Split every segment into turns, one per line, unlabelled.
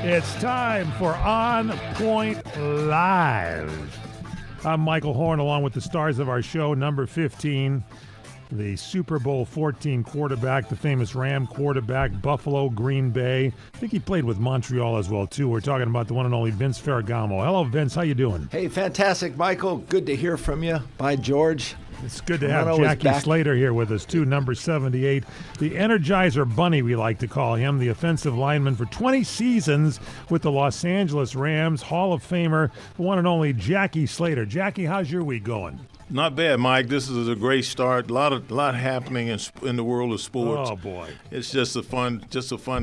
It's time for On Point Live. I'm Michael Horn, along with the stars of our show, number 15, the Super Bowl 14 quarterback, the famous Ram quarterback, Buffalo, Green Bay. I think he played with Montreal as well, too. We're talking about the one and only Vince Ferragamo. Hello, Vince. How you doing?
Hey, fantastic, Michael. Good to hear from you. By George.
It's good to have Jackie Slater here with us, too, number 78. The Energizer Bunny, we like to call him, the offensive lineman for 20 seasons with the Los Angeles Rams, Hall of Famer, the one and only Jackie Slater. Jackie, how's your week going?
Not bad, Mike. This is a great start. A lot happening in the world of sports.
Oh boy,
it's just a fun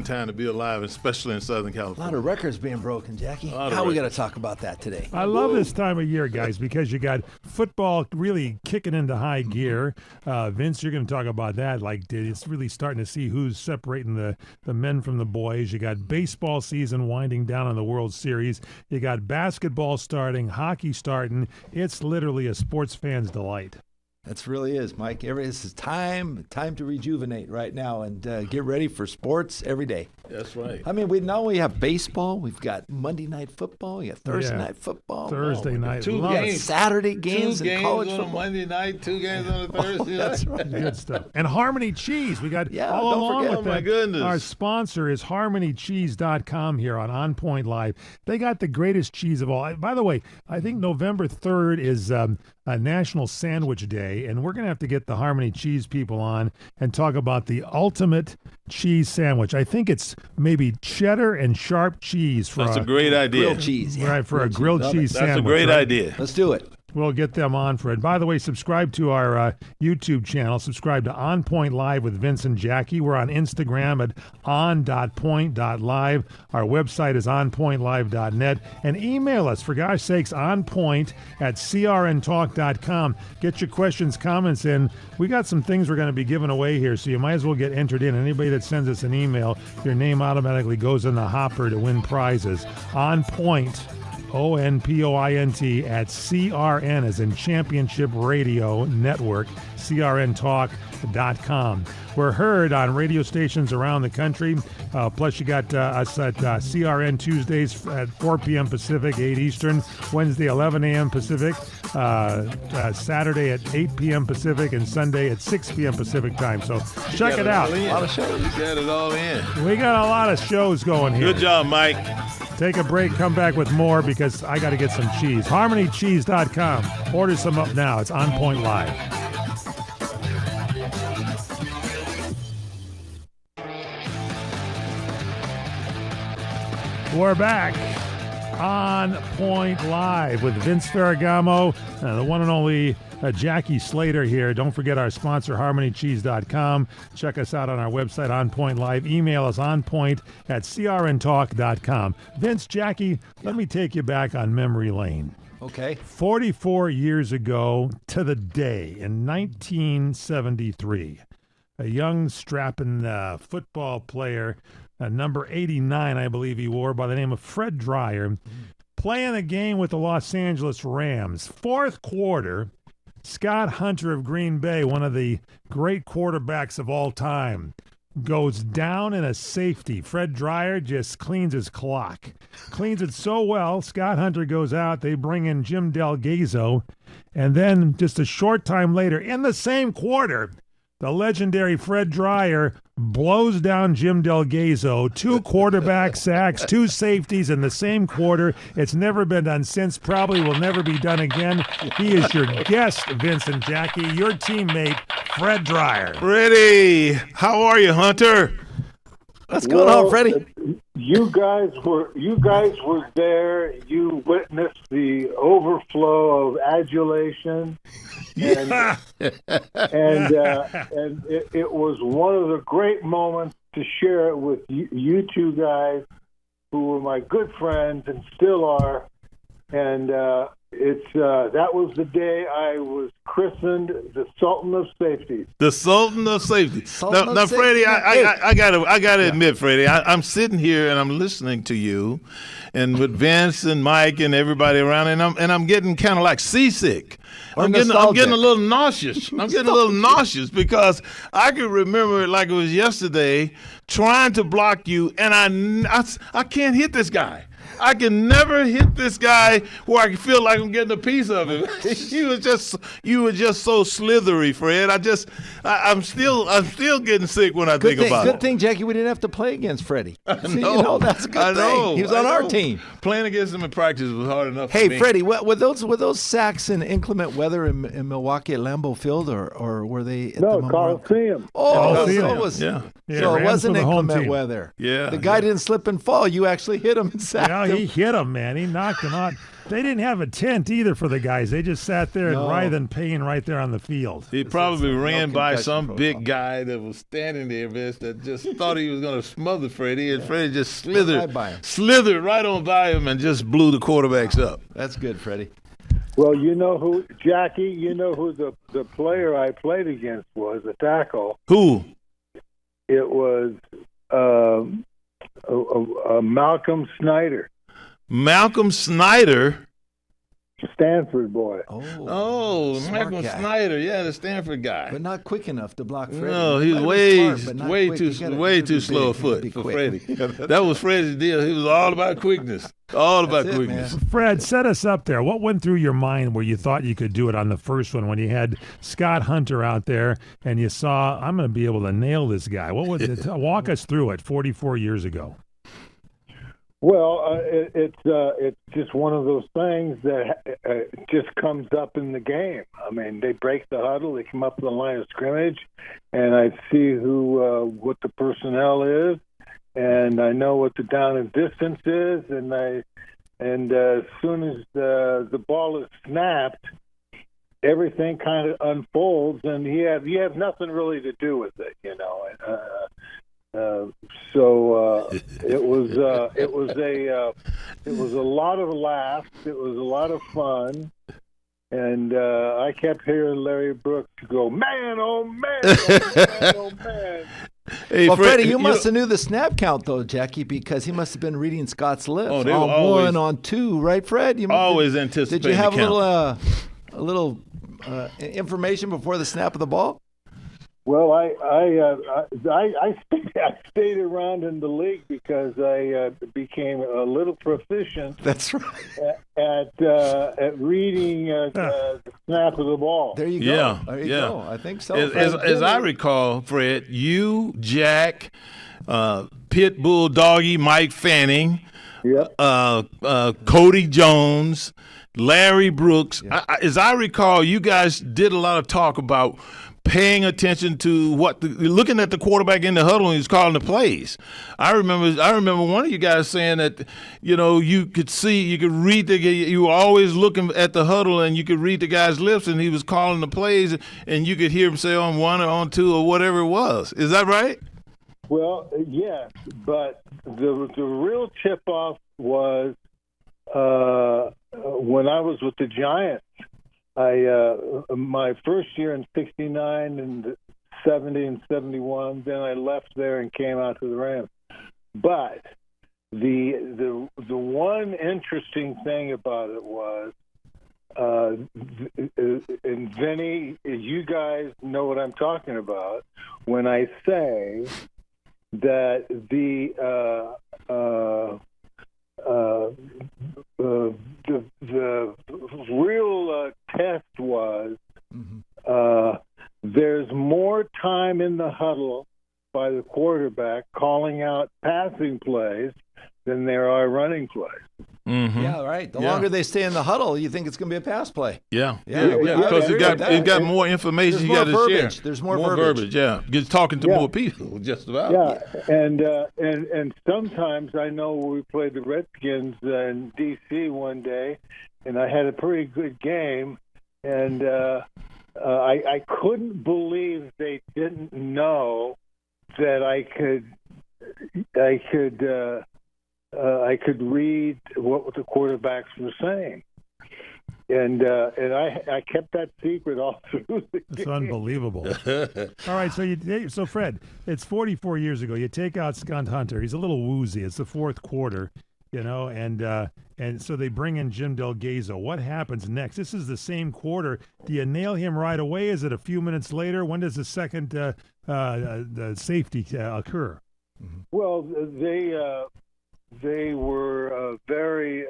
time to be alive, especially in Southern California.
A lot of records being broken, Jackie. How are we going to talk about that today?
I love this time of year, guys, because you got football really kicking into high gear. Vince, you're going to talk about that. Like, it's really starting to see who's separating the men from the boys. You got baseball season winding down on the World Series. You got basketball starting, hockey starting. It's literally a sports fan's delight.
That really is, Mike. This is time to rejuvenate right now and get ready for sports every day.
That's right.
I mean, we not only have baseball, we've got Monday night football, we got Thursday night football,
Thursday night,
two games,
Saturday games,
and
college
on
football.
A Monday night, 2 games on a Thursday.
That's right.
Good stuff. And Harmony Cheese, we got all
don't
along
forget.
with
my
that.
goodness.
Our sponsor is HarmonyCheese.com here on Point Live. They got the greatest cheese of all. By the way, I think November 3rd is a National Sandwich Day, and we're going to have to get the Harmony Cheese people on and talk about the ultimate cheese sandwich. I think it's maybe cheddar and sharp cheese for
That's a great idea.
Grilled cheese. Yeah.
Right, for a grilled cheese sandwich.
That's a great idea.
Let's do it.
We'll get them on for it. By the way, subscribe to our YouTube channel. Subscribe to On Point Live with Vince and Jackie. We're on Instagram at on.point.live. Our website is onpointlive.net. And email us, for gosh sakes, onpoint@crntalk.com. Get your questions, comments in. We got some things we're going to be giving away here, so you might as well get entered in. Anybody that sends us an email, your name automatically goes in the hopper to win prizes. On Point. ONPOINT at CRN, as in Championship Radio Network, crntalk.com. We're heard on radio stations around the country. Plus, you got us at CRN Tuesdays at 4 p.m. Pacific, 8 Eastern, Wednesday, 11 a.m. Pacific, Saturday at 8 p.m. Pacific, and Sunday at 6 p.m. Pacific time. So check it out.
A lot of shows. You got it all in.
We got a lot of shows going here.
Good job, Mike.
Take a break, come back with more because I got to get some cheese. HarmonyCheese.com. Order some up now. It's On Point Live. We're back on Point Live with Vince Ferragamo, the one and only Jackie Slater here. Don't forget our sponsor, HarmonyCheese.com. Check us out on our website, On Point Live. Email us onpoint@crntalk.com. Vince, Jackie, let me take you back on memory lane.
Okay.
44 years ago to the day in 1973, a young strapping football player, number 89, I believe he wore, by the name of Fred Dryer, playing a game with the Los Angeles Rams. Fourth quarter, Scott Hunter of Green Bay, one of the great quarterbacks of all time, goes down in a safety. Fred Dryer just cleans his clock. Cleans it so well, Scott Hunter goes out. They bring in Jim Delgado. And then just a short time later, in the same quarter, the legendary Fred Dryer blows down Jim Delgado. 2 quarterback sacks, 2 safeties in the same quarter. It's never been done since, probably will never be done again. He is your guest, Vincent Jackie, your teammate, Fred Dryer.
Freddie, how are you, Hunter?
What's going on, Freddie?
You guys were there. You witnessed the overflow of adulation, and it was one of the great moments to share it with you two guys, who were my good friends and still are. And That was the day I was christened the Sultan of Safeties.
The Sultan of Safety. Now, Freddie, I gotta admit, Freddie, I'm sitting here and I'm listening to you, and with Vince and Mike and everybody around, and I'm getting kind of like seasick. I'm getting a little nauseous. I'm getting a little nauseous because I can remember it like it was yesterday, trying to block you, and I can't hit this guy. I can never hit this guy where I feel like I'm getting a piece of him. You were just so slithery, Fred. I'm still getting sick when I think about it.
Good thing, Jackie, we didn't have to play against Freddie. That's a good
thing.
He was on our team.
Playing against him in practice was hard enough.
Hey,
for me.
Freddie, were those sacks in inclement weather in Milwaukee at Lambeau Field, or were they at the Memorial?
Coliseum.
Oh,
Coliseum.
So it wasn't inclement weather.
Yeah.
The guy didn't slip and fall. You actually hit him and sacked him.
He hit him, man. He knocked him out. They didn't have a tent either for the guys. They just sat there and writhed in pain right there on the field.
He probably ran by some big guy that was standing there, Vince, that just thought he was going to smother Freddie, and Freddie just slithered right on by him and just blew the quarterbacks up.
That's good, Freddie.
Well, Jackie, you know who the player I played against was, a tackle.
Who?
It was Malcolm Snyder.
Malcolm Snyder?
Stanford boy.
Oh, Malcolm Snyder, the Stanford guy.
But not quick enough to block Freddie.
No, he's way too slow a foot for Freddie. That was Freddie's deal. He was all about quickness. All about quickness.
Man.
Fred, set us up there. What went through your mind where you thought you could do it on the first one when you had Scott Hunter out there and you saw, I'm going to be able to nail this guy? What was it? Walk us through it 44 years ago.
Well, it's just one of those things that just comes up in the game. I mean, they break the huddle, they come up to the line of scrimmage, and I see what the personnel is, and I know what the down and distance is, and as soon as the ball is snapped, everything kind of unfolds, and you have nothing really to do with it, So it was a lot of laughs. It was a lot of fun, and I kept hearing Larry Brooks go, "Man, oh man, oh man, oh man."
Hey, well, Freddie, you must have knew the snap count though, Jackie, because he must have been reading Scott's lips.
Oh, they
on
were always,
one, on two, right, Fred? You
always anticipating.
Did you have
the count.
a little information before the snap of the ball?
Well, I stayed around in the league because I became a little proficient.
That's right.
At reading the snap of the ball.
There you go.
Yeah,
there you go. I think so.
As I recall, Fred, you, Jack, Pit Bull Doggy, Mike Fanning,
yep.
Cody Jones, Larry Brooks. Yep. As I recall, you guys did a lot of talk about paying attention to looking at the quarterback in the huddle when he was calling the plays. I remember one of you guys saying that, you could read you were always looking at the huddle and you could read the guy's lips and he was calling the plays and you could hear him say on one or on two or whatever it was. Is that right?
Well, yes, but the real tip-off was when I was with the Giants. My first year in '69 and '70 and '71, then I left there and came out to the Rams. But the one interesting thing about it was, and Vinny, you guys know what I'm talking about when I say that the real test was there's more time in the huddle by the quarterback calling out passing plays than there are running plays.
Mm-hmm.
Yeah, right. The longer they stay in the huddle, you think it's going to be a pass play.
Yeah. Because it got more information you got to share.
There's more verbiage.
Yeah. Just talking to more people, just about.
Yeah, and sometimes I know we played the Redskins in D.C. one day, and I had a pretty good game, and I couldn't believe they didn't know that I could read what the quarterbacks were saying. I kept that secret all through the game.
It's unbelievable. All right, so Fred, it's 44 years ago. You take out Scott Hunter. He's a little woozy. It's the fourth quarter, and so they bring in Jim Delgado. What happens next? This is the same quarter. Do you nail him right away? Is it a few minutes later? When does the second the safety occur?
Well, they were very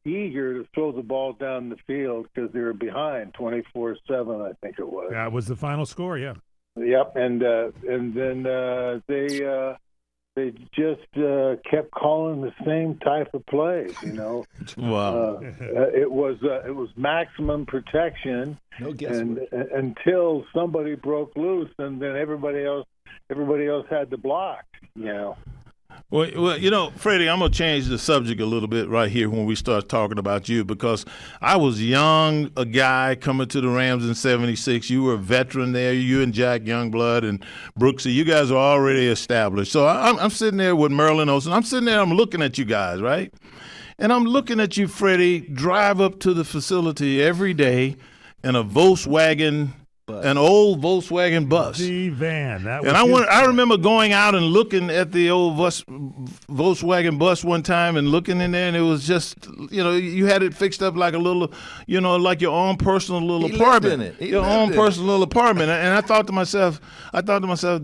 eager to throw the ball down the field because they were behind 24-7, I think it was.
That was the final score, yeah.
Yep, and then they just kept calling the same type of plays.
Wow.
It was maximum protection,
No guesswork.
until somebody broke loose, and then everybody else had to block.
Well, Freddie, I'm going to change the subject a little bit right here when we start talking about you, because I was a guy coming to the Rams in 76. You were a veteran there. You and Jack Youngblood and Brooksy, you guys are already established. So I'm sitting there with Merlin Olsen. I'm sitting there, I'm looking at you guys, right? And I'm looking at you, Freddie, drive up to the facility every day in a Volkswagen an old Volkswagen bus.
Devine.
I remember going out and looking at the old Volkswagen bus one time and looking in there, and it was just, you had it fixed up like a little, like your own personal little apartment. Your own personal little apartment. And I thought to myself,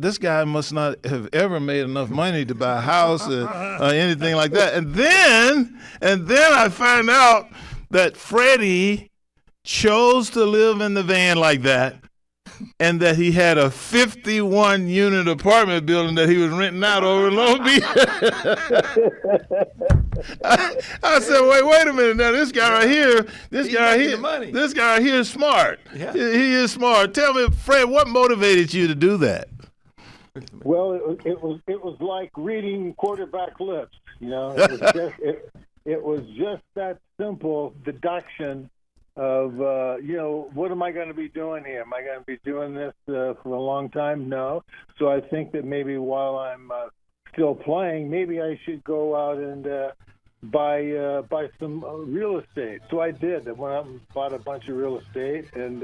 this guy must not have ever made enough money to buy a house or anything like that. And then I find out that Freddie chose to live in the van like that, and that he had a 51-unit apartment building that he was renting out over in Long Beach. I said, wait a minute now. This guy right here is smart. Yeah. He is smart. Tell me, Fred, what motivated you to do that?
Well, it was like reading quarterback lips. It was just that simple deduction of, what am I going to be doing here? Am I going to be doing this for a long time? No. So I think that maybe while I'm still playing, maybe I should go out and buy some real estate. So I did. I went out and bought a bunch of real estate, and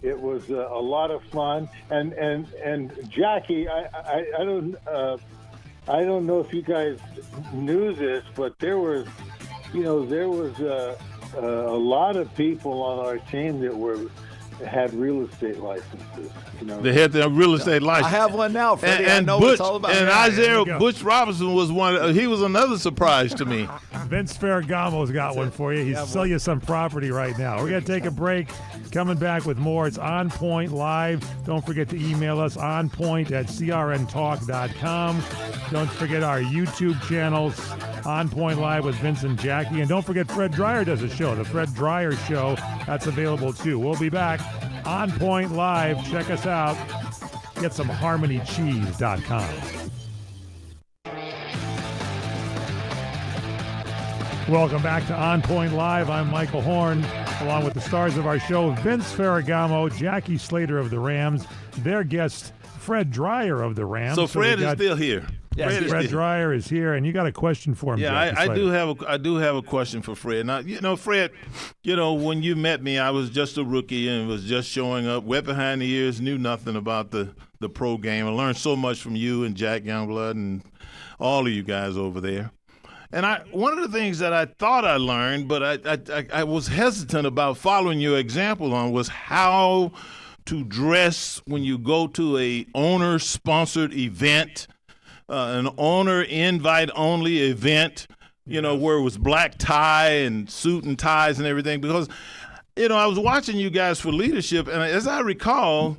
it was a lot of fun. And Jackie, I don't know if you guys knew this, but there was a lot of people on our team that had real estate licenses.
They had their real estate license.
I have one now, Freddie.
And
I know
Butch,
what it's all about.
And Isaiah Butch Robinson was one. He was another surprise to me.
Vince Ferragamo's got one for you. He's selling you some property right now. We're going to take a break. Coming back with more. It's On Point Live. Don't forget to email us onpoint@crntalk.com. Don't forget our YouTube channels, On Point Live with Vince and Jackie. And don't forget Fred Dreyer does a show, the Fred Dreyer Show. That's available too. We'll be back. On Point Live. Check us out. Get some HarmonyCheese.com. Welcome back to On Point Live. I'm Michael Horn, along with the stars of our show, Vince Ferragamo, Jackie Slater of the Rams, their guest, Fred Dreyer of the Rams.
So Fred is still here.
Yes, Fred Dreyer is here, and you got a question for him.
Yeah, I do have a question for Fred. Now, Fred, when you met me, I was just a rookie and was just showing up, wet behind the ears, knew nothing about the pro game. I learned so much from you and Jack Youngblood and all of you guys over there. And one of the things that I thought I learned, but I was hesitant about following your example on, was how to dress when you go to a owner-sponsored event, an owner invite-only event, where it was black tie and suit and ties and everything. Because, I was watching you guys for leadership, and as I recall,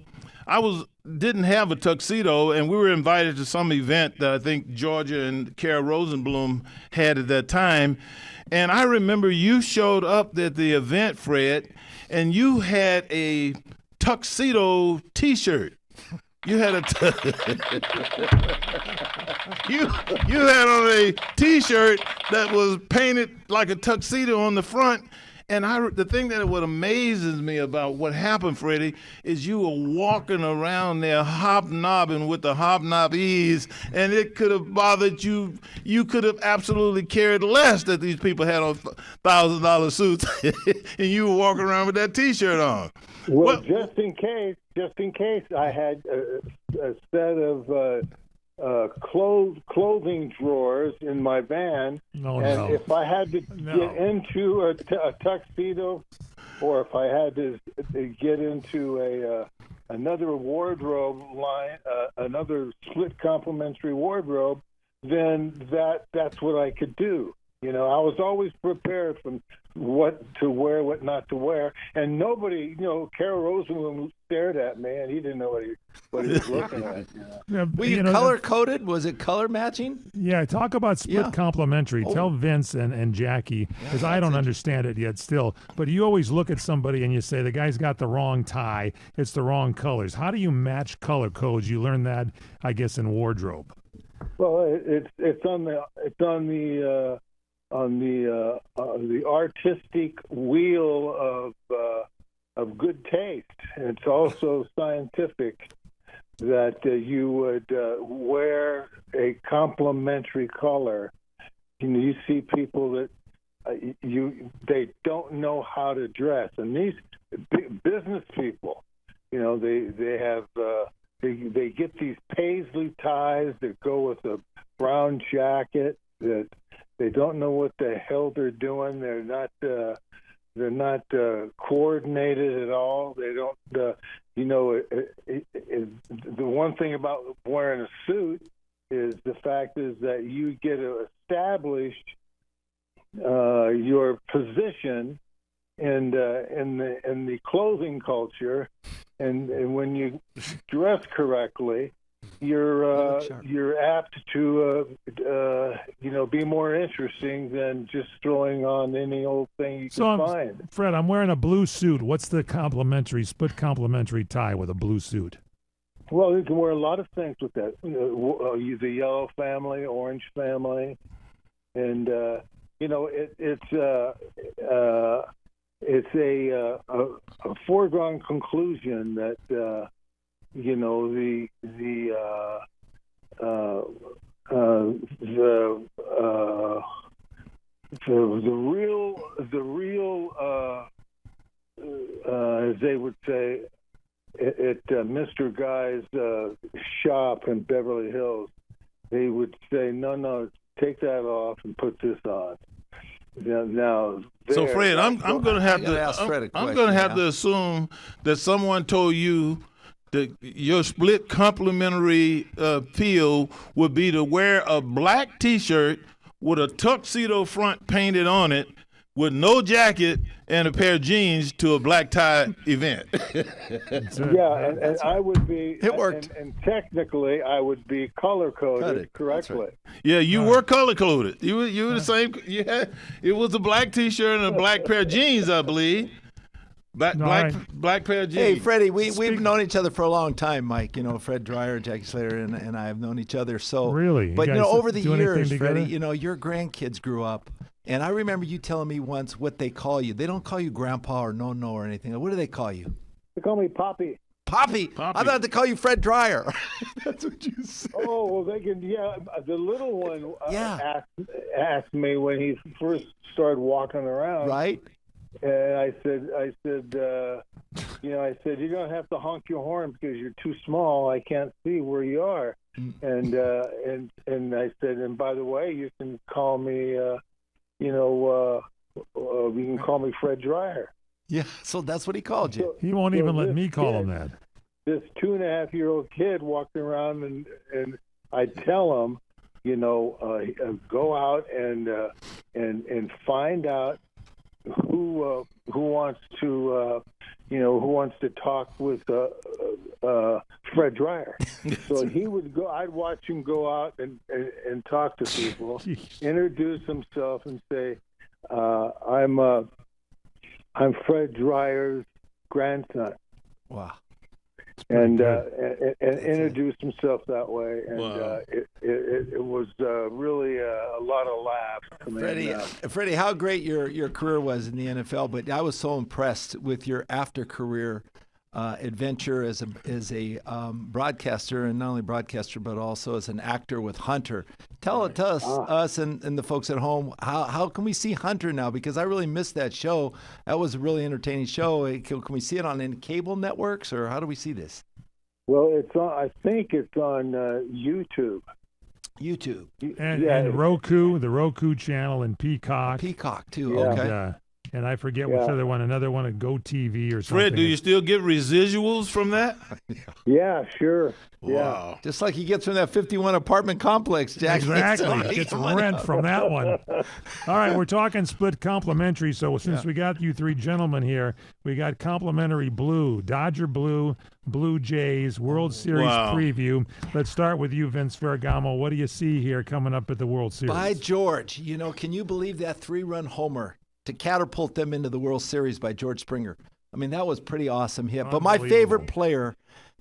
didn't have a tuxedo, and we were invited to some event that I think Georgia and Kara Rosenblum had at that time. And I remember you showed up at the event, Fred, and you had a tuxedo T-shirt. You had you had on a T-shirt that was painted like a tuxedo on the front, And the thing that what amazes me about what happened, Freddie, is you were walking around there hobnobbing with the hobnobbies, and it could have bothered you. You could have absolutely cared less that these people had on $1,000 suits, and you were walking around with that T-shirt on.
Well, just in case, I had a set of clothing drawers in my van, if I had to get into a tuxedo, or if I had to get into another wardrobe line, another split complementary wardrobe, then that's what I could do. I was always prepared from what to wear, what not to wear, and nobody, Carol Rosenblum stared at me, and he didn't know what he was looking at.
Were you color coded? Was it color matching?
Yeah, talk about split complementary. Tell Vince and Jackie, because I don't understand it yet still. But you always look at somebody and you say the guy's got the wrong tie, it's the wrong colors. How do you match color codes? You learn that, I guess, in wardrobe.
Well, it's on the artistic wheel of good taste. And it's also scientific that you would wear a complementary color. You see people that they don't know how to dress, and these business people, they have they get these paisley ties that go with a brown jacket that. They don't know what the hell they're doing. They're not coordinated at all. They don't. The one thing about wearing a suit is the fact is that you get to establish your position in the clothing culture, and when you dress correctly, you're apt to be more interesting than just throwing on any old thing you can find.
Fred, I'm wearing a blue suit. What's the split complementary tie with a blue suit?
Well, you can wear a lot of things with that. The yellow family, orange family, and it's a foregone conclusion that. The real as they would say at Mr. Guy's shop in Beverly Hills, they would say, no, take that off and put this on. Now
so Fred, I'm going to have to assume that someone told you that your split complementary feel would be to wear a black T-shirt with a tuxedo front painted on it, with no jacket and a pair of jeans to a black tie event.
and I would be.
It worked.
And technically, I would be color coded correctly.
Right.
Yeah, you were color coded. You were the same. Yeah, it was a black T-shirt and a black pair of jeans, I believe. Black pair of jeans.
Hey, Freddie, we've known each other for a long time, Mike. Fred Dreyer, Jackie Slater, and I have known each other. So
really,
but over the years, Freddie, your grandkids grew up, and I remember you telling me once what they call you. They don't call you Grandpa or No or anything. What do they call you?
They call me Poppy.
Poppy. I thought they call you Fred Dreyer. That's what you said.
Oh, well, they can. Yeah, the little one asked me when he first started walking around.
Right.
And I said, you're going to have to honk your horn because you're too small. I can't see where you are. And I said, and by the way, you can call me, you can call me Fred Dreyer.
Yeah, so that's what he called you.
So,
he won't even let me call him that.
This 2.5-year-old kid walking around, and I tell him, go out and find out who wants to talk with Fred Dreyer. So he would go. I'd watch him go out and talk to people, introduce himself, and say, "I'm Fred Dreyer's grandson."
Wow.
and introduce himself that way. And it was really a lot of laughs.
Freddie, how great your career was in the NFL, but I was so impressed with your after-career adventure as a broadcaster, and not only broadcaster but also as an actor with Hunter. Tell us and the folks at home, how can we see Hunter now? Because I really missed that show. That was a really entertaining show. Can we see it on any cable networks, or how do we see this?
Well, it's on. I think it's on YouTube.
And Roku, the Roku channel, and Peacock.
Peacock too.
Yeah.
Okay.
And I forget which other one, another one at GoTV or something.
Fred, do you still get residuals from that?
Yeah, sure.
Wow.
Yeah.
Just like he gets from that 51 apartment complex, Jack.
Exactly. Gets rent from that one. All right, we're talking split complimentary. So since we got you three gentlemen here, we got complimentary blue, Dodger blue, Blue Jays, World Series preview. Let's start with you, Vince Ferragamo. What do you see here coming up at the World Series?
By George, can you believe that 3-run homer to catapult them into the World Series by George Springer? I mean, that was pretty awesome hit. But my favorite player,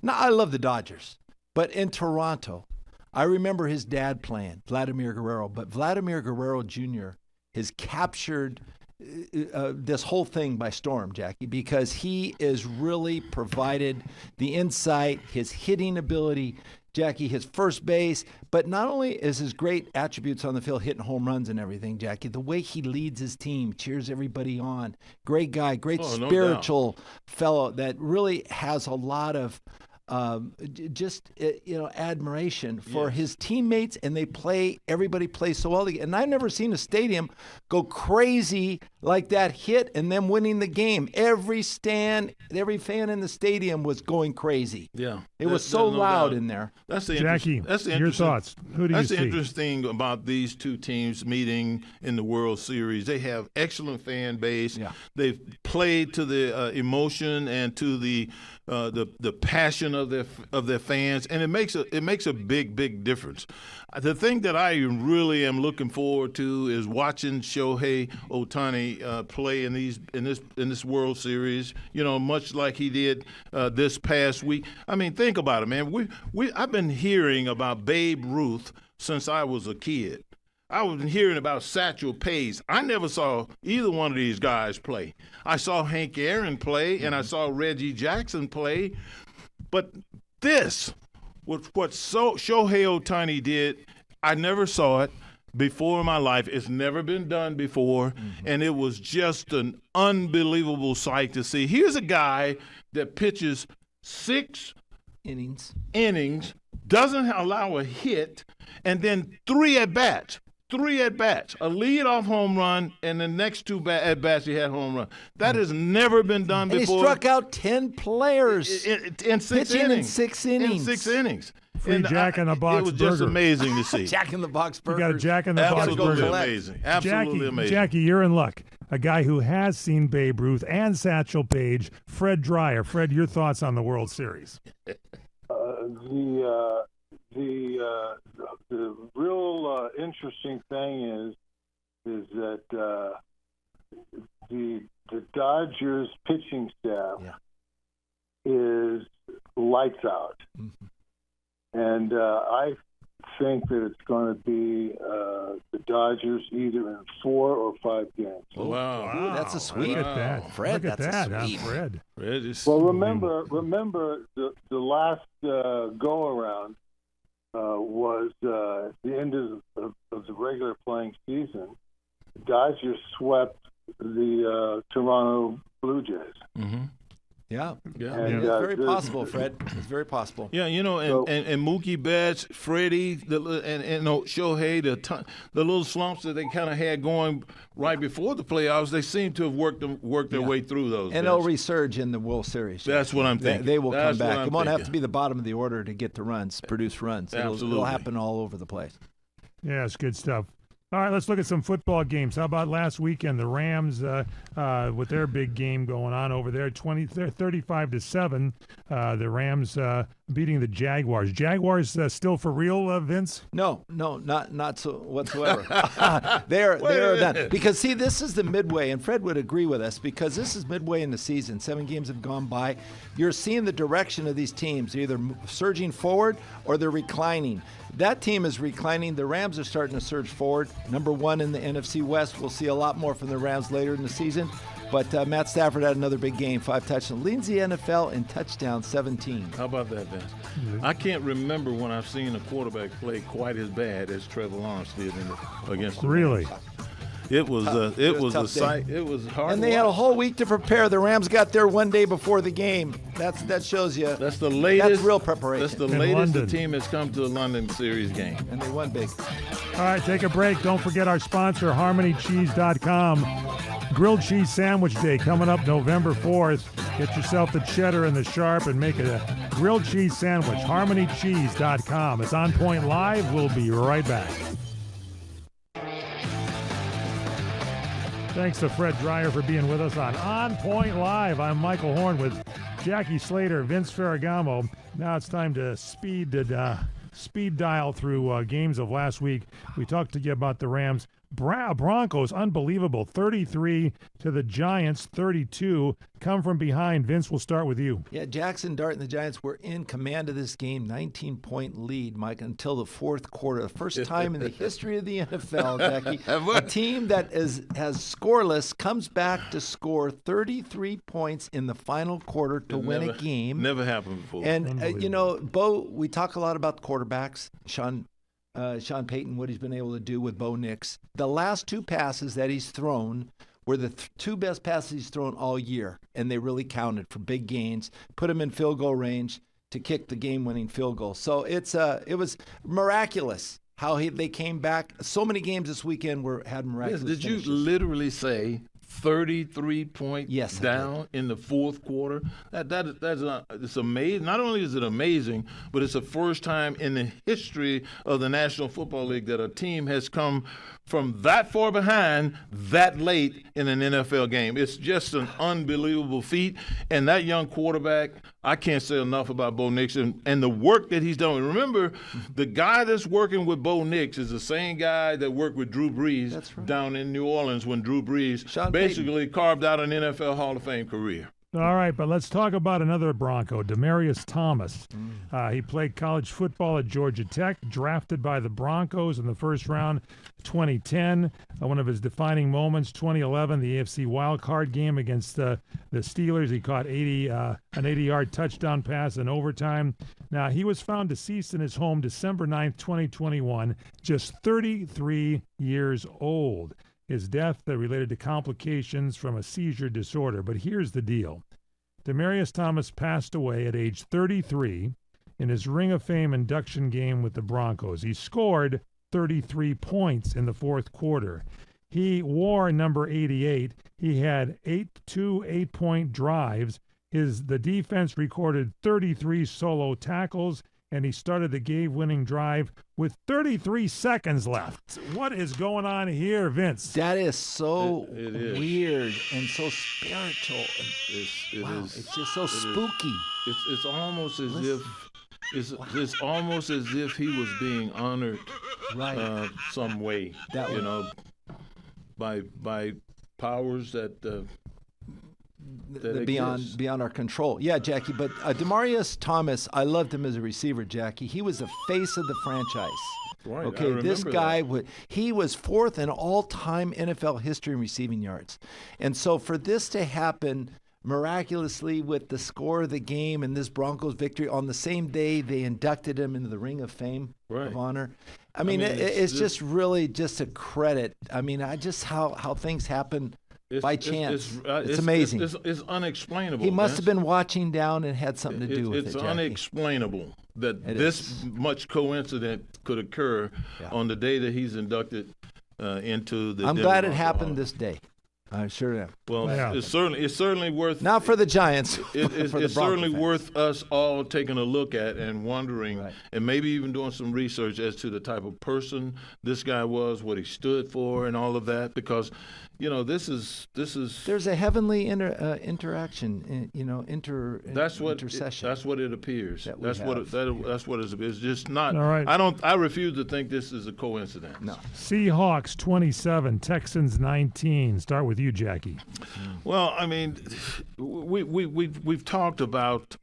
I love the Dodgers, but in Toronto, I remember his dad playing, Vladimir Guerrero. But Vladimir Guerrero Jr. has captured this whole thing by storm, Jackie, because he has really provided the insight, his hitting ability, Jackie, his first base, but not only is his great attributes on the field, hitting home runs and everything, Jackie, the way he leads his team, cheers everybody on. Great guy, great spiritual fellow that really has a lot of admiration for his teammates, and everybody plays so well. And I've never seen a stadium go crazy like that hit and them winning the game. Every fan in the stadium was going crazy.
Yeah.
It was so loud in there.
Jackie, your thoughts. Who do you see?
That's the interesting about these two teams meeting in the World Series. They have excellent fan base. Yeah. They've played to the emotion and to the passion of their fans, and it makes a big difference. The thing that I really am looking forward to is watching Shohei Ohtani play in this World Series. Much like he did this past week. I mean, think about it, man. I've been hearing about Babe Ruth since I was a kid. I was hearing about Satchel Paige. I never saw either one of these guys play. I saw Hank Aaron play, and I saw Reggie Jackson play. But this, what Shohei Ohtani did, I never saw it before in my life. It's never been done before, and it was just an unbelievable sight to see. Here's a guy that pitches 6 innings, doesn't allow a hit, and then 3 at-bats. A leadoff home run, and the next 2 at-bats he had home run. That has never been done before.
And he struck out 10 players
in 6
pitching
innings.
in 6 innings.
In 6 innings.
Free Jack in the Box burger.
It was just amazing to see.
Jack in the Box burger.
You got a Jack in the Box burger.
Amazing. Absolutely amazing.
Jackie, you're in luck. A guy who has seen Babe Ruth and Satchel Paige, Fred Dreyer. Fred, your thoughts on the World Series?
The real interesting thing is that the Dodgers pitching staff is lights out, and I think that it's going to be the Dodgers either in 4 or 5 games.
Wow.
That's a sweep.
Look at that,
Fred.
Look at
that's
that,
a sweep.
Fred.
Well, remember the last go around was at the end of the regular playing season. The Dodgers swept the Toronto Blue Jays.
Mm-hmm.
Yeah.
And,
it's very possible, Fred. It's very possible.
Yeah, and Mookie Betts, Freddie, and Shohei, the little slumps that they kind of had going right before the playoffs, they seem to have worked their way through those.
And they'll resurge in the World Series.
That's what I'm thinking.
They will come back. It won't have to be the bottom of the order to get the runs, produce runs.
Absolutely.
It'll happen all over the place.
Yeah, it's good stuff. All right, let's look at some football games. How about last weekend? The Rams with their big game going on over there, 35-7 The Rams beating the Jaguars. Jaguars still for real, Vince?
No, not so whatsoever. They're done. Because, see, this is the midway, and Fred would agree with us, because this is midway in the season. 7 games have gone by. You're seeing the direction of these teams. They're either surging forward or they're reclining. That team is reclining. The Rams are starting to surge forward. Number 1 in the NFC West. We'll see a lot more from the Rams later in the season. But Matt Stafford had another big game, 5 touchdowns. Leads the NFL in touchdowns, 17.
How about that, Vince? I can't remember when I've seen a quarterback play quite as bad as Trevor Lawrence did against the
Really?
Rams. It was a sight. It was hard.
And they had a whole week to prepare. The Rams got there one day before the game. That shows you.
That's the latest.
That's real preparation.
That's the
In
latest
London.
the team has come to a London series game.
And they won big.
All right, take a break. Don't forget our sponsor, HarmonyCheese.com. Grilled Cheese Sandwich Day coming up November 4th. Get yourself the cheddar and the sharp and make it a grilled cheese sandwich. HarmonyCheese.com. It's On Point Live. We'll be right back. Thanks to Fred Dreyer for being with us on Point Live. I'm Michael Horn with Jackie Slater, Vince Ferragamo. Now it's time to speed dial through games of last week. We talked to you about the Rams. Broncos, unbelievable, 33 to the Giants, 32. Come from behind. Vince, we'll start with you.
Yeah, Jackson Dart and the Giants were in command of this game, 19-point lead, Mike, until the fourth quarter. The first time in the history of the NFL, Jackie, a team that has scoreless comes back to score 33 points in the final quarter to win a game.
Never happened before.
And, Bo, we talk a lot about quarterbacks. Sean Payton, what he's been able to do with Bo Nix. The last 2 passes that he's thrown were the 2 best passes he's thrown all year, and they really counted for big gains, put him in field goal range to kick the game-winning field goal. So it was miraculous how they came back. So many games this weekend had miraculous finishes.
Did you literally say 33 points down in the fourth quarter? It's amazing. Not only is it amazing, but it's the first time in the history of the National Football League that a team has come from that far behind that late in an NFL game. It's just an unbelievable feat. And that young quarterback, I can't say enough about Bo Nix and the work that he's done. Remember, the guy that's working with Bo Nix is the same guy that worked with Drew Brees down in New Orleans when Drew Brees basically carved out an NFL Hall of Fame career.
All right, but let's talk about another Bronco, Demaryius Thomas. He played college football at Georgia Tech, drafted by the Broncos in the first round, 2010. One of his defining moments, 2011, the AFC wildcard game against the Steelers. He caught an 80-yard touchdown pass in overtime. Now, he was found deceased in his home December 9th, 2021, just 33 years old. His death related to complications from a seizure disorder. But here's the deal. Demaryius Thomas passed away at age 33 in his Ring of Fame induction game with the Broncos. He scored 33 points in the fourth quarter. He wore number 88. He had 2 8-point drives. The defense recorded 33 solo tackles, and he started the game-winning drive with 33 seconds left. What is going on here, Vince?
That is so weird and so spiritual. It's just so spooky.
It's almost as if it's almost as if he was being honored, some way. By powers that.
Beyond our control. Yeah, Jackie, but Demaryius Thomas, I loved him as a receiver, Jackie. He was the face of the franchise.
Right.
Okay, this guy, he was 4th in all-time NFL history in receiving yards. And so for this to happen miraculously with the score of the game and this Broncos victory on the same day they inducted him into the Ring of Fame of Honor. I mean, it's just really just a credit. I mean, how things happen by chance. It's amazing.
It's unexplainable.
He must have been watching down and had something to do with it.
It's unexplainable that this much coincidence could occur on the day that he's inducted into the.
I'm glad it happened this day. I sure am.
Well,
Yeah.
it's certainly worth.
Not for the Giants.
It's
for the
certainly
Bronco fans.
worth us all taking a look at and wondering,
Right.
and maybe even doing some research as to the type of person this guy was, what he stood for, and all of that. Because, this is.
There's a heavenly interaction, intercession.
That's what it appears.
That we
That's what
have.
that's what it's just not.
All right.
I refuse to think this is a coincidence.
No.
Seahawks 27, Texans 19. Start with you, Jackie.
Well, I mean, we've talked about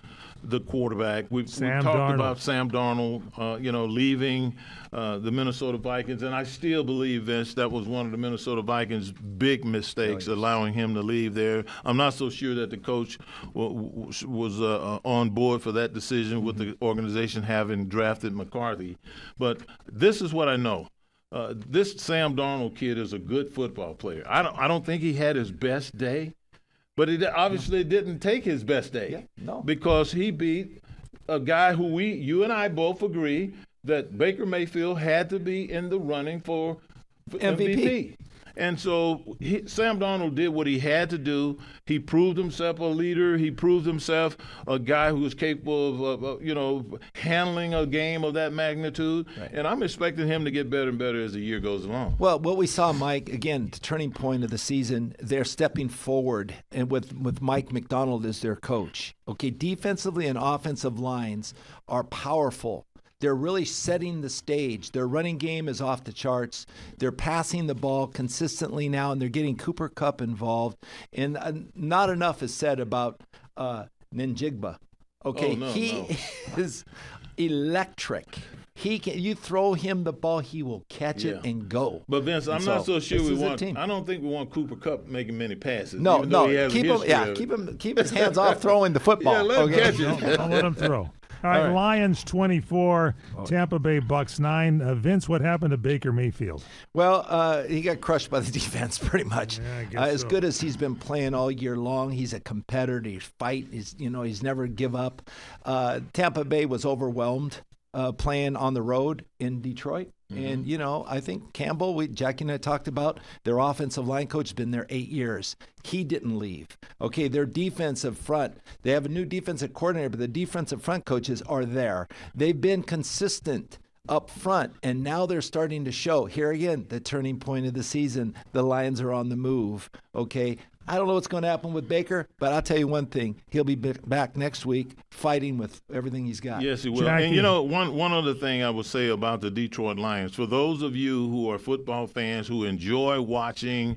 the quarterback. We've talked
Darnold.
about Sam Darnold, leaving the Minnesota Vikings, and I still believe, Vince, that was one of the Minnesota Vikings' big mistakes, allowing him to leave there. I'm not so sure that the coach was on board for that decision with the organization having drafted McCarthy. But this is what I know. This Sam Darnold kid is a good football player. I don't think he had his best day, but it obviously didn't take his best day.
No.
Because he beat a guy who you and I both agree that Baker Mayfield had to be in the running for MVP. And so Sam Darnold did what he had to do. He proved himself a leader. He proved himself a guy who was capable of, handling a game of that magnitude.
Right.
And I'm expecting him to get better and better as the year goes along.
Well, what we saw, Mike, again, the turning point of the season, they're stepping forward, and with Mike McDonald as their coach. Okay, defensively and offensive lines are powerful. They're really setting the stage. Their running game is off the charts. They're passing the ball consistently now, and they're getting Cooper Kupp involved. And not enough is said about Njigba. Okay, he is electric. You throw him the ball, he will catch it and go.
But Vince, I'm not so sure we want. I don't think we want Cooper Kupp making many passes. No.
Keep his hands off throwing the football.
Yeah, let him catch it.
Don't let him throw. All right, Lions 24, Tampa Bay Bucks 9. Vince, what happened to Baker Mayfield?
Well, he got crushed by the defense pretty much.
Yeah, I guess
as
so.
good as he's been playing all year long, he's a competitor. He's fight. He's never give up. Tampa Bay was overwhelmed playing on the road in Detroit. And, I think Campbell, Jackie and I talked about, their offensive line coach has been there 8 years. He didn't leave. Okay, their defensive front, they have a new defensive coordinator, but the defensive front coaches are there. They've been consistent up front, and now they're starting to show. Here again, the turning point of the season. The Lions are on the move. Okay, I don't know what's going to happen with Baker, but I'll tell you one thing. He'll be back next week fighting with everything he's got.
Yes, he will.
Jackie.
And, one other thing I would say about the Detroit Lions, for those of you who are football fans who enjoy watching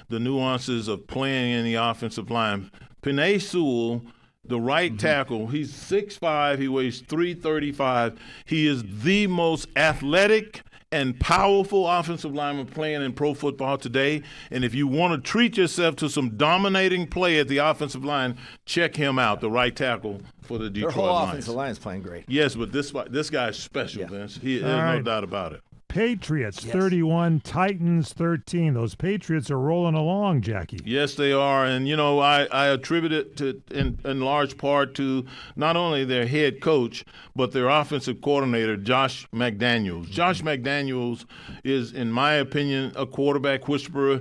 the nuances of playing in the offensive line, Penei Sewell, the right tackle, he's 6'5", he weighs 335. He is the most athletic and powerful offensive lineman playing in pro football today. And if you want to treat yourself to some dominating play at the offensive line, check him out, the right tackle for the Detroit
Their whole
Lions.
offensive line is playing great.
Yes, but this guy is special, Vince. There's no doubt about it.
Patriots 31, Titans 13. Those Patriots are rolling along, Jackie.
Yes, they are. And, I attribute it to, in large part to not only their head coach, but their offensive coordinator, Josh McDaniels. Josh McDaniels is, in my opinion, a quarterback whisperer.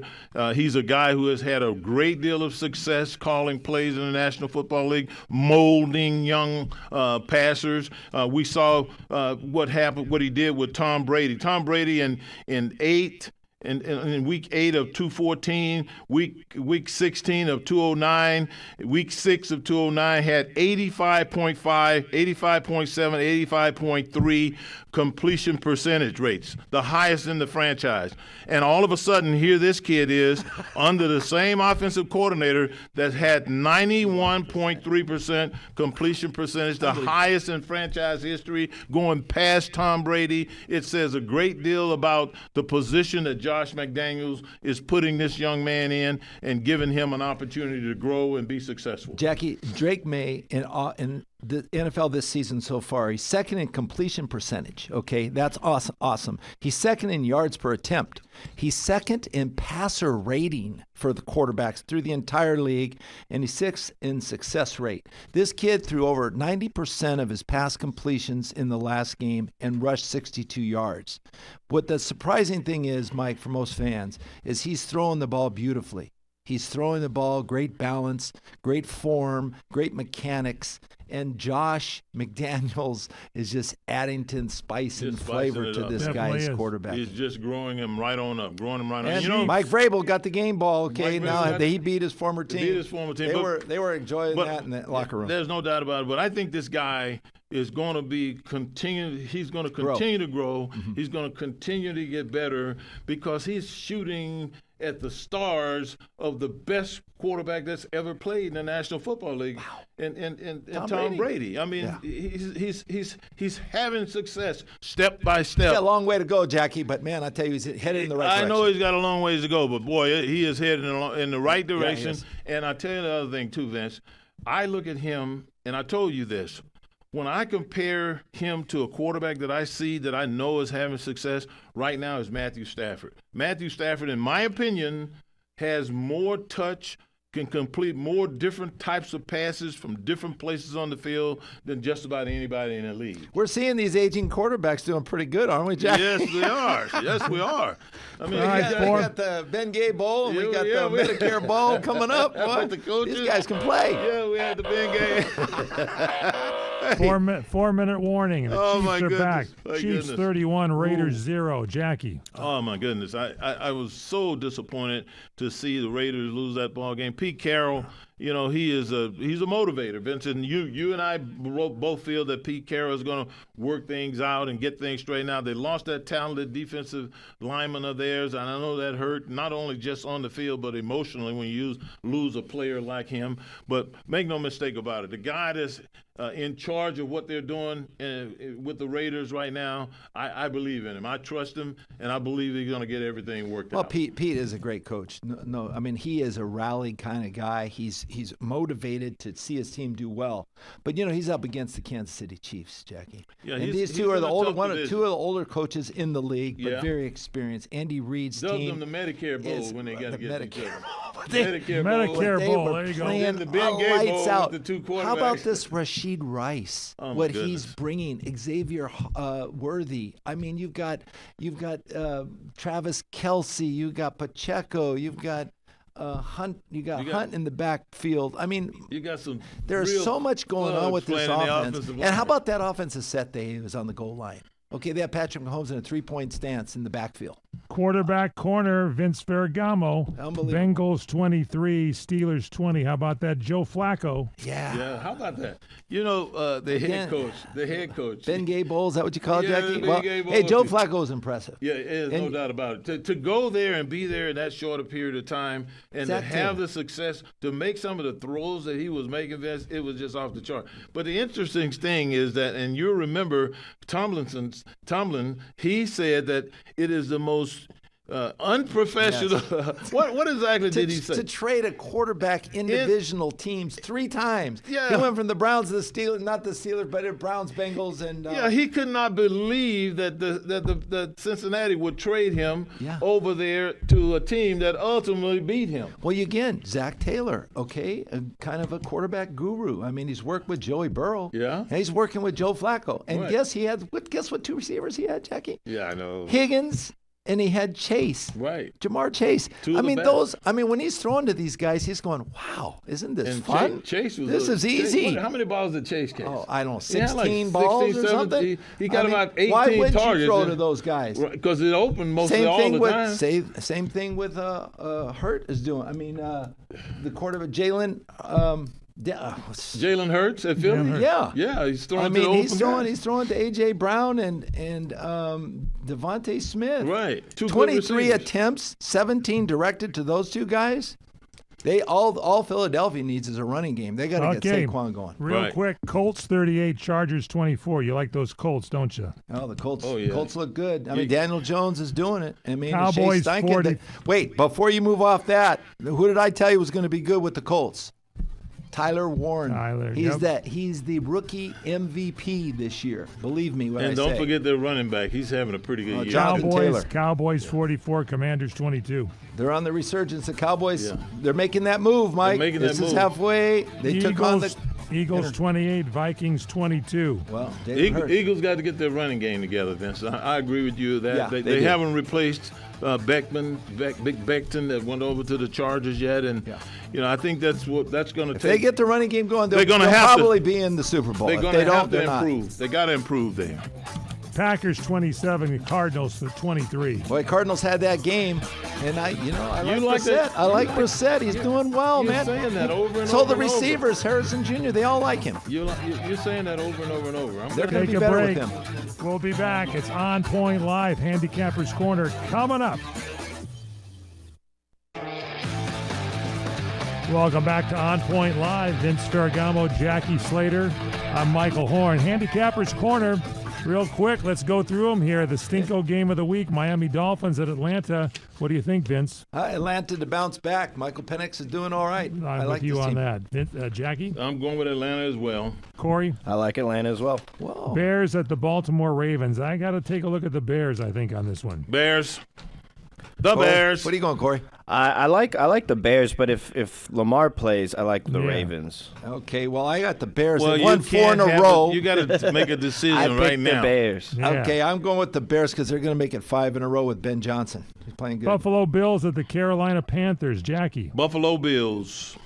He's a guy who has had a great deal of success calling plays in the National Football League, molding young passers. We saw what he did with Tom Brady. Tom Brady in week 8 of 214, week 16 of 209, week 6 of 209 had 85.5, 85.7, 85.3 completion percentage rates, the highest in the franchise. And all of a sudden, here this kid is under the same offensive coordinator that had 91.3% completion percentage, the highest in franchise history, going past Tom Brady. It says a great deal about the position that Josh McDaniels is putting this young man in and giving him an opportunity to grow and be successful.
Jackie, Drake May in the NFL this season so far, he's second in completion percentage. Okay, that's awesome. He's second in yards per attempt. He's second in passer rating for the quarterbacks through the entire league, and he's sixth in success rate. This kid threw over 90% of his pass completions in the last game and rushed 62 yards. What the surprising thing is, Mike, for most fans, is he's throwing the ball beautifully. He's throwing the ball, great balance, great form, great mechanics. And Josh McDaniels is just adding to spice and flavor to this guy's quarterback.
He's just growing him right on up.
And Mike Vrabel got the game ball. Okay, now he beat his former team. They were enjoying that in the locker room.
There's no doubt about it. But I think this guy is going to be He's going to continue to grow. Mm-hmm. He's going to continue to get better because he's shooting at the stars of the best quarterback that's ever played in the National Football League, and Tom Brady. I mean, he's having success step by step.
He's got a long way to go, Jackie, but man, I tell you, he's headed in the right direction.
I know he's got a long ways to go, but boy, he is headed in the right direction. And I tell you the other thing too, Vince. I look at him, and I told you this. When I compare him to a quarterback that I see that I know is having success right now is Matthew Stafford. Matthew Stafford, in my opinion, has more touch, can complete more different types of passes from different places on the field than just about anybody in the league.
We're seeing these aging quarterbacks doing pretty good, aren't we, Jack?
Yes, we are. Yes, we are. I mean,
we got the Ben Gay Bowl, and we got the Medicare Bowl coming up. These guys can play.
Yeah, we had the Ben Gay.
4-minute warning. And the Chiefs are back. Chiefs 31, Raiders 0. Jackie.
Oh my goodness! I was so disappointed to see the Raiders lose that ball game. Pete Carroll, he's a motivator. Vincent, you and I both feel that Pete Carroll is going to work things out and get things straightened out. They lost that talented defensive lineman of theirs, and I know that hurt not only just on the field but emotionally when you lose a player like him. But make no mistake about it, the guy that's in charge of what they're doing with the Raiders right now, I believe in him. I trust him, and I believe he's going to get everything worked out.
Well, Pete is a great coach. No, I mean, he is a rally kind of guy. He's motivated to see his team do well. But he's up against the Kansas City Chiefs, Jackie.
Yeah,
and these two are two of the older coaches in the league, but very experienced. Andy Reid's team.
Them the Medicare Bowl when they got to get
Medicare
Bowl.
There you go.
And
the Ben Gay Bowl
out.
with the two quarterbacks.
How about this Rashid Rice? What he's bringing, Xavier Worthy. I mean, you've got Travis Kelce, you've got Pacheco, you've got Hunt. You got Hunt in the backfield. I mean,
you got some.
There's so much going on with this offense. And how about that offensive set they was on the goal line? Okay, they have Patrick Mahomes in a 3-point stance in the backfield.
Quarterback corner, Vince Ferragamo.
Unbelievable.
Bengals 23, Steelers 20. How about that, Joe Flacco?
Yeah.
How about that? The head coach.
Ben Gay Bowl, is that what you call it, Jackie?
Hey,
Joe Flacco is impressive.
Yeah, no doubt about it. To go there and be there in that short a period of time and to have the success, to make some of the throws that he was making, Vince, it was just off the chart. But the interesting thing is that, and you remember Tomlin, he said that it is the most unprofessional. Yes. What exactly did he say?
To trade a quarterback in divisional teams 3 times.
Yeah.
He went from the Browns to the Steelers, not the Steelers, but the Browns, Bengals, and
he could not believe that Cincinnati would trade him over there to a team that ultimately beat him.
Well, again, Zach Taylor, kind of a quarterback guru. I mean, he's worked with Joey Burrow.
Yeah.
And he's working with Joe Flacco. And guess what 2 receivers he had, Jackie?
Yeah, I know.
Higgins. And he had Chase.
Right.
Jamar Chase. When he's throwing to these guys, he's going, wow, isn't this fun?
Chase was
this is easy.
How many balls did Chase catch?
Oh, I don't know, 16 balls or something?
He got about 18
why
targets.
Why would you throw to those guys?
Because it opened mostly all the time.
Same thing with Hurt is doing. I mean, the quarterback, Jalen
Hurts at Philly?
Yeah,
he's throwing to the open guys.
He's throwing to A.J. Brown and Devontae Smith.
Right.
23 attempts, 17 directed to those 2 guys. They all Philadelphia needs is a running game. They got to get Saquon going.
Real quick, Colts 38, Chargers 24. You like those Colts, don't you?
Oh, the Colts. Oh, yeah. Colts look good. I mean, Daniel Jones is doing it. I mean,
Cowboys 40.
Wait, before you move off that, who did I tell you was going to be good with the Colts? Tyler Warren. He's the rookie MVP this year. Believe me when I say.
And don't forget their running back. He's having a pretty good year.
Cowboys 44, Commanders 22.
They're on the resurgence. The Cowboys, they're making that move, Mike. This is halfway. They took on the
Eagles 28, Vikings 22.
Well,
Eagles got to get their running game together, Vince. I agree with you that they haven't replaced Big Becton that went over to the Chargers yet, and I think that's going to take. If
they get the running game going, they'll probably be in the Super Bowl.
They're going to have to improve. They got to improve there.
Packers 27, Cardinals 23.
Boy, Cardinals had that game, and I like Brissett.
That?
I like Brissett. He's doing well, man.
You're saying that over and
so
over.
So the receivers, Harrison Jr., they all like him.
You're saying that over and over and over.
They're going to be better with him.
We'll be back. It's On Point Live, Handicappers Corner coming up. Welcome back to On Point Live. Vince Ferragamo, Jackie Slater. I'm Michael Horn. Handicappers Corner. Real quick, let's go through them here. The Stinko game of the week, Miami Dolphins at Atlanta. What do you think, Vince?
Atlanta to bounce back. Michael Penix is doing all right.
I'm with you on that. Jackie?
I'm going with Atlanta as well.
Corey?
I like Atlanta as well.
Whoa.
Bears at the Baltimore Ravens. I got to take a look at the Bears, I think, on this one.
Bears. The Bears.
What are you going, Corey?
I like the Bears, but if Lamar plays, I like the Ravens.
Okay, well, I got the Bears.
Well,
they won 4 in a row.
You got to make a decision
I
right
picked
now.
the Bears.
Yeah.
Okay, I'm going with the Bears because they're going to make it 5 in a row with Ben Johnson. He's playing good.
Buffalo Bills at the Carolina Panthers. Jackie?
Buffalo Bills.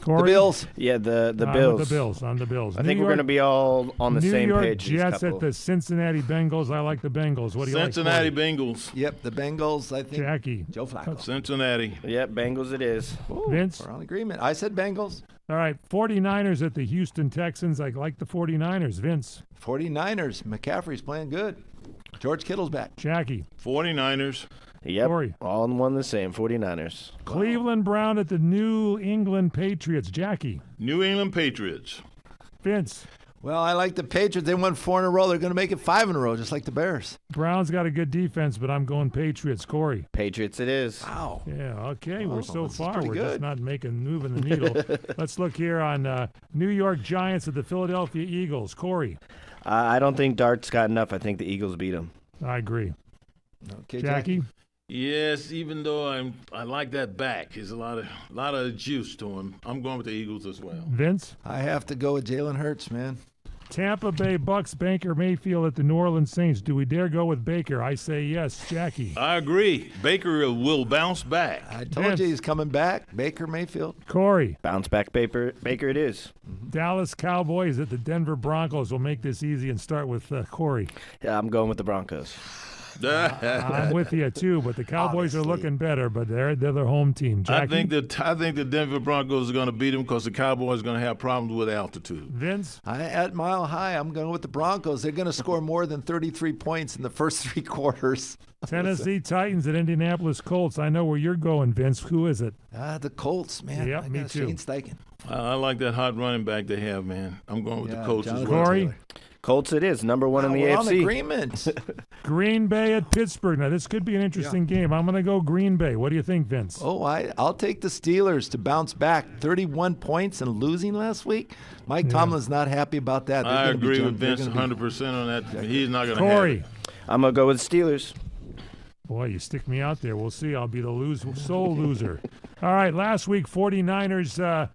Corey?
The Bills.
Yeah, the Bills.
On the Bills.
I think we're going to be all on the same page.
New York Jets at the Cincinnati Bengals. I like the Bengals. What do you
Cincinnati
like?
Bengals.
Yep, the Bengals, I think.
Jackie.
Joe Flacco.
Cincinnati.
Yep, Bengals it is.
Ooh,
Vince?
we're on agreement. I said Bengals.
All right, 49ers at the Houston Texans. I like the 49ers. Vince.
49ers. McCaffrey's playing good. George Kittle's back.
Jackie.
49ers.
Yep,
Corey.
all in one the same, 49ers.
Cleveland Brown at the New England Patriots. Jackie.
New England Patriots.
Vince.
Well, I like the Patriots. They won 4 in a row. They're going to make it 5 in a row, just like the Bears.
Browns got a good defense, but I'm going Patriots. Corey.
Patriots it is.
Wow.
Yeah, okay. We're so far. We're
good.
just not moving the needle. Let's look here on New York Giants at the Philadelphia Eagles. Corey.
I don't think Dart's got enough. I think the Eagles beat them.
I agree.
Okay,
Jackie.
Yes, even though I like that back. There's a lot of juice to him. I'm going with the Eagles as well.
Vince.
I have to go with Jalen Hurts, man.
Tampa Bay Bucks, Baker Mayfield at the New Orleans Saints. Do we dare go with Baker? I say yes. Jackie.
I agree. Baker will bounce back.
I told you he's coming back. Baker Mayfield.
Corey.
Bounce back Baker it is.
Dallas Cowboys at the Denver Broncos. We'll make this easy and start with Corey.
Yeah, I'm going with the Broncos.
I'm with you too, but the Cowboys are looking better. But they're their home team. Jackie?
I think the Denver Broncos are going to beat them because the Cowboys are going to have problems with altitude.
Vince.
At Mile High, I'm going with the Broncos. They're going to score more than 33 points in the first 3 quarters.
Tennessee Titans at Indianapolis Colts. I know where you're going, Vince. Who is it?
The Colts, man.
Yep, me too.
Shane Steichen.
I like that hot running back they have, man. I'm going with the Colts as well.
Corey.
Colts it is, number 1 in the
we're
AFC.
on agreement.
Green Bay at Pittsburgh. Now, this could be an interesting game. I'm going to go Green Bay. What do you think, Vince?
I'll take the Steelers to bounce back. 31 points and losing last week. Mike Tomlin's not happy about that.
I agree with Vince 100% on that. He's not going to have
Corey.
it.
I'm going to go with Steelers.
Boy, you stick me out there. We'll see. I'll be the sole loser. All right, last week, 49ers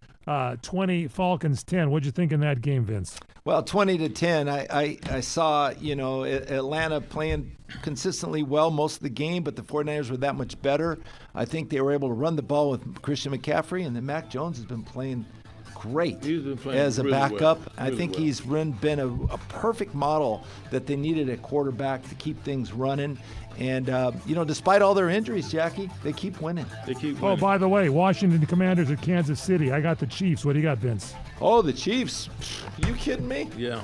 20, Falcons 10. What'd you think in that game, Vince?
Well, 20-10. I saw, Atlanta playing consistently well most of the game, but the 49ers were that much better. I think they were able to run the ball with Christian McCaffrey, and then Mac Jones has been playing great as a backup. I think he's been a perfect model that they needed a quarterback to keep things running. And, despite all their injuries, Jackie, they keep winning.
Oh, by the way, Washington Commanders at Kansas City. I got the Chiefs. What do you got, Vince?
Oh, the Chiefs. You kidding me?
Yeah.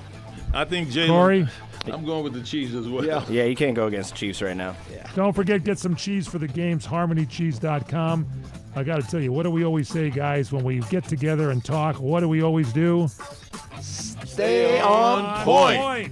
I think Jalen.
Corey?
I'm going with the Chiefs as well.
Yeah, you can't go against the Chiefs right now.
Yeah.
Don't forget, get some cheese for the games, harmonycheese.com. I got to tell you, what do we always say, guys, when we get together and talk? What do we always do?
Stay on point.